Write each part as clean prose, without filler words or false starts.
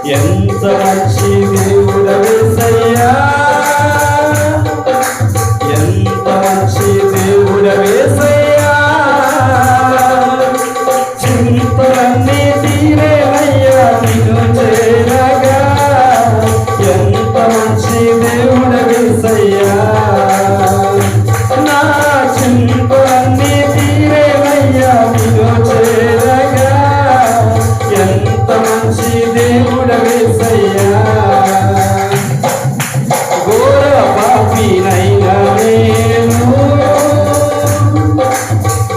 ఎంత మంచి దేవుడవేసయ్యా, ఎంత మంచి దేవుడవేసయ్యా, చింతలన్నీ తీరేవయ్యా నిన్ను చేరగా. ఎంత మంచి దేవుడవేసయ్యా, నా చింతలన్నీ తీరేవయ్యా నిన్ను చేరగా. ఎంత మంచి దేవుడవేసయ్యా, ఘోర పాపినైనా నేను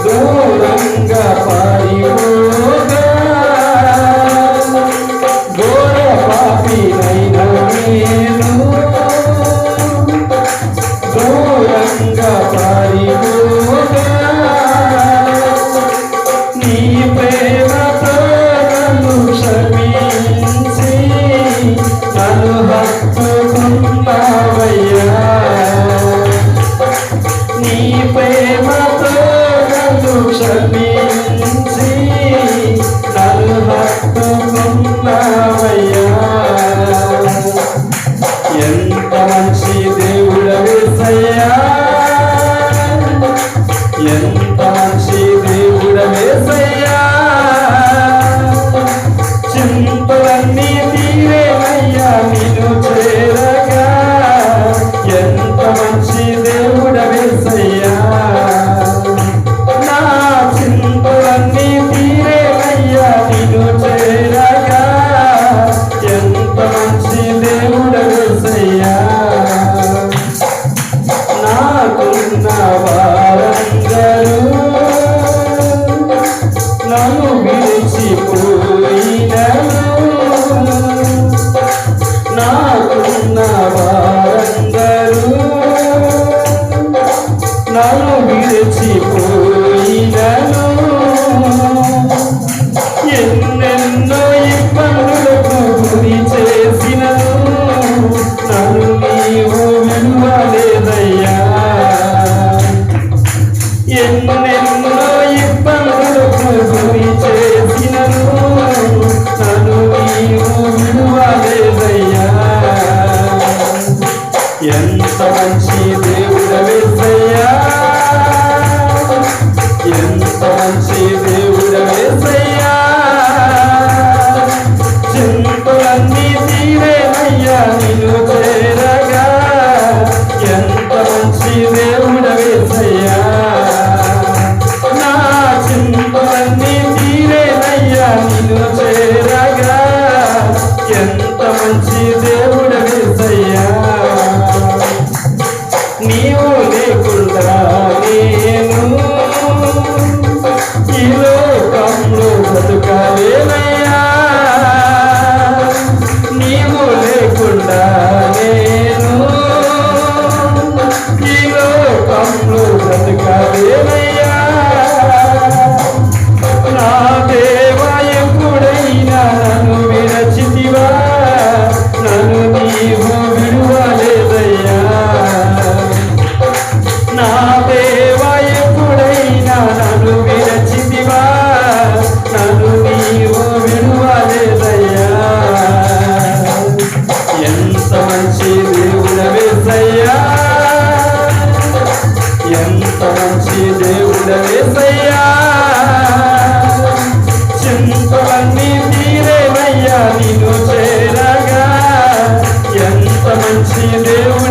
దూరంగా పారిపోగా. ఘోర పాపినైనా నేను దూరంగా పారిపోగా. నీ ప్రేమతో నన్ను క్షమించి నన్ను హత్తుకున్నావయ్యా. నీ ప్రేమతో నన్ను క్షమించి నన్ను హత్తుకున్నావయ్యా. ఎంత మంచి దేవుడవేసయ్యా, ఎంత మంచి దేవుడవేసయ్యా, చింతలన్నీ తీరేవయ్యా నిన్ను చేరగా. ఎంత మంచి దేవుడవేసయ్యా, నా చింతలన్నీ తీరేవయ్యా నిన్ను చేరగా. ఎంత మంచి దేవుడవేసయ్యా, నాకున్న వారందరూ నన్ను విడిచిపోయినను. నాకున్న వారందరూ నన్ను విడిచిపోయినను. ఎన్నెన్నో ఇబ్బందులకు గురి చేసినను నన్ను నీవు విడువలేదయ్యా. ఎన్నెన్నో ఇబ్బందులకు గురి చేసినను నన్ను నీవు విడువలేదయ్యా. ఎంత మంచి దేవుడవేసయ్యా, ఎంత మంచి దేవుడవేసయ్యా, చింతలన్నీ తీరేవయ్యా నిన్ను చేరగా. ఎంత మంచి దేవుడవేసయ్యా, నా చింతలన్నీ తీరేవయ్యా నిన్ను చేరగా. ఎంత మంచి దేవుడవేసయ్యా, నీవు లేకుండా నేను ఈ లోకంలో బ్రతుకలేనయ్యా. నీవు లేకుండా నేను ఈ లోకంలో బ్రతుకలేనయ్యా. నా దేవా ఎప్పుడైనా నన్ను విరచితివా, నన్ను నీవు విడువలేదయ్యా. నా దేవా ఎప్పుడైనా నన్ను విరచితివా, నన్ను నీవు విడువలేదయ్యా. ఎంత మంచి దేవుడవేసయ్యా, ఎంత మంచి దేవుడవేసయ్యా, చింతలన్నీ తీరేవయ్యా నిన్ను చేరగా. ఎంత మంచి దేవుడు